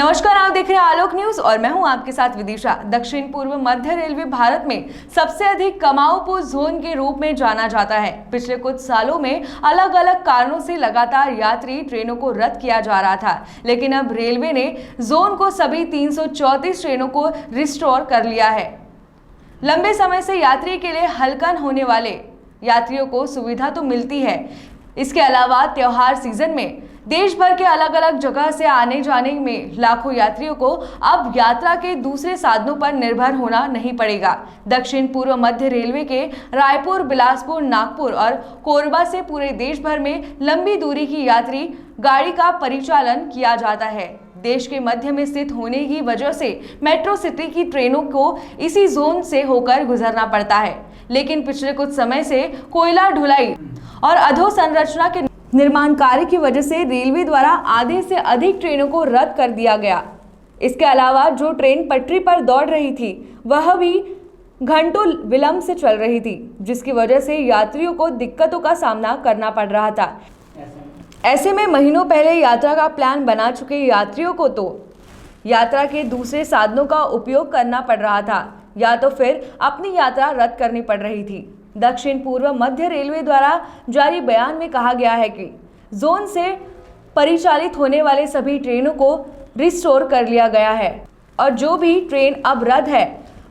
नमस्कार, आप देख रहे हैं आलोक न्यूज और मैं हूं आपके साथ विदिशा। दक्षिण पूर्व मध्य रेलवे भारत में सबसे अधिक कमाऊपुर जोन के रूप में जाना जाता है। पिछले कुछ सालों में अलग अलग कारणों से लगातार यात्री ट्रेनों को रद्द किया जा रहा था, लेकिन अब रेलवे ने जोन को सभी 334 ट्रेनों को रिस्टोर कर लिया है। लंबे समय से यात्री के लिए हलकन होने वाले यात्रियों को सुविधा तो मिलती है। इसके अलावा त्योहार सीजन में देश भर के अलग अलग जगह से आने जाने में लाखों यात्रियों को अब यात्रा के दूसरे साधनों पर निर्भर होना नहीं पड़ेगा। दक्षिण पूर्व मध्य रेलवे के रायपुर, बिलासपुर, नागपुर और कोरबा से पूरे देश भर में लंबी दूरी की यात्री गाड़ी का परिचालन किया जाता है। देश के मध्य में स्थित होने की वजह से मेट्रो सिटी की ट्रेनों को इसी जोन से होकर गुजरना पड़ता है, लेकिन पिछले कुछ समय से कोयला ढुलाई और अधोसंरचना के निर्माण कार्य की वजह से रेलवे द्वारा आधे से अधिक ट्रेनों को रद्द कर दिया गया। इसके अलावा जो ट्रेन पटरी पर दौड़ रही थी वह भी घंटों विलंब से चल रही थी, जिसकी वजह से यात्रियों को दिक्कतों का सामना करना पड़ रहा था। ऐसे में महीनों पहले यात्रा का प्लान बना चुके यात्रियों को तो यात्रा के दूसरे साधनों का उपयोग करना पड़ रहा था या तो फिर अपनी यात्रा रद्द करनी पड़ रही थी। दक्षिण पूर्व मध्य रेलवे द्वारा जारी बयान में कहा गया है कि जोन से परिचालित होने वाले सभी ट्रेनों को रिस्टोर कर लिया गया है और जो भी ट्रेन अब रद्द है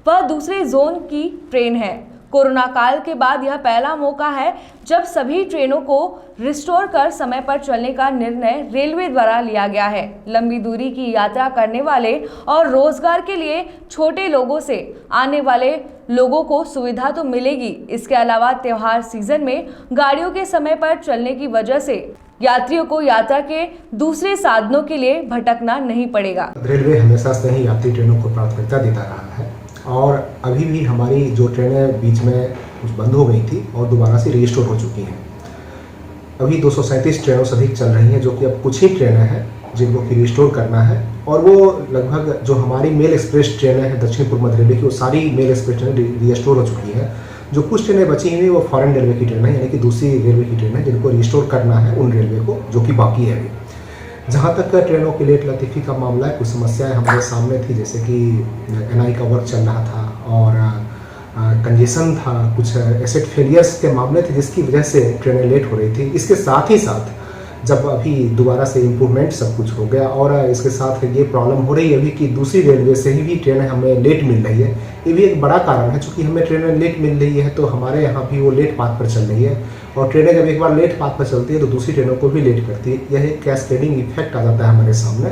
वह दूसरे जोन की ट्रेन है। कोरोना काल के बाद यह पहला मौका है जब सभी ट्रेनों को रिस्टोर कर समय पर चलने का निर्णय रेलवे द्वारा लिया गया है। लंबी दूरी की यात्रा करने वाले और रोजगार के लिए छोटे लोगों से आने वाले लोगों को सुविधा तो मिलेगी। इसके अलावा त्योहार सीजन में गाड़ियों के समय पर चलने की वजह से यात्रियों को यात्रा के दूसरे साधनों के लिए भटकना नहीं पड़ेगा। रेलवे हमेशा से ही यात्री ट्रेनों को प्राथमिकता देता रहा है और अभी भी हमारी जो ट्रेनें बीच में कुछ बंद हो गई थी और दोबारा से रिस्टोर हो चुकी हैं। अभी 237 ट्रेनों से अधिक चल रही हैं, जो कि अब कुछ ही ट्रेनें हैं जिनको कि रिस्टोर करना है और वो लगभग जो हमारी मेल एक्सप्रेस ट्रेनें हैं दक्षिण पूर्व मध्य रेलवे की, वो सारी मेल एक्सप्रेस ट्रेनें रिस्टोर हो चुकी हैं। जो कुछ ट्रेनें बची हुई वो फॉरेन रेलवे की ट्रेन है, यानी कि दूसरी रेलवे की ट्रेन है जिनको रिस्टोर करना है उन रेलवे को, जो कि बाकी है अभी। जहाँ तक ट्रेनों की लेट लतीफ़ी का मामला है, कुछ समस्याएं हमारे सामने थी, जैसे कि NI का वर्क चल रहा था और कंजेशन था, कुछ एसेट फेलियर्स के मामले थे जिसकी वजह से ट्रेनें लेट हो रही थी। इसके साथ ही साथ जब अभी दोबारा से इम्प्रूवमेंट सब कुछ हो गया और इसके साथ ये प्रॉब्लम हो रही है अभी कि दूसरी रेलवे से ही भी ट्रेनें हमें लेट मिल रही है। ये भी एक बड़ा कारण है, चूँकि हमें ट्रेनें लेट मिल रही है तो हमारे यहाँ भी वो लेट पाथ पर चल रही है और ट्रेनें जब एक बार लेट पाथ पर चलती है तो दूसरी ट्रेनों को भी लेट करती है। यह एक कैस्केडिंग इफेक्ट आ जाता है हमारे सामने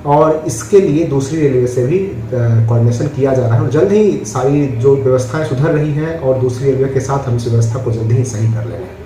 और इसके लिए दूसरी रेलवे से भी कोऑर्डिनेशन किया जा रहा है और जल्द ही सारी जो व्यवस्थाएँ सुधर रही हैं और दूसरी रेलवे के साथ हम इस व्यवस्था को जल्द ही सही कर लेंगे।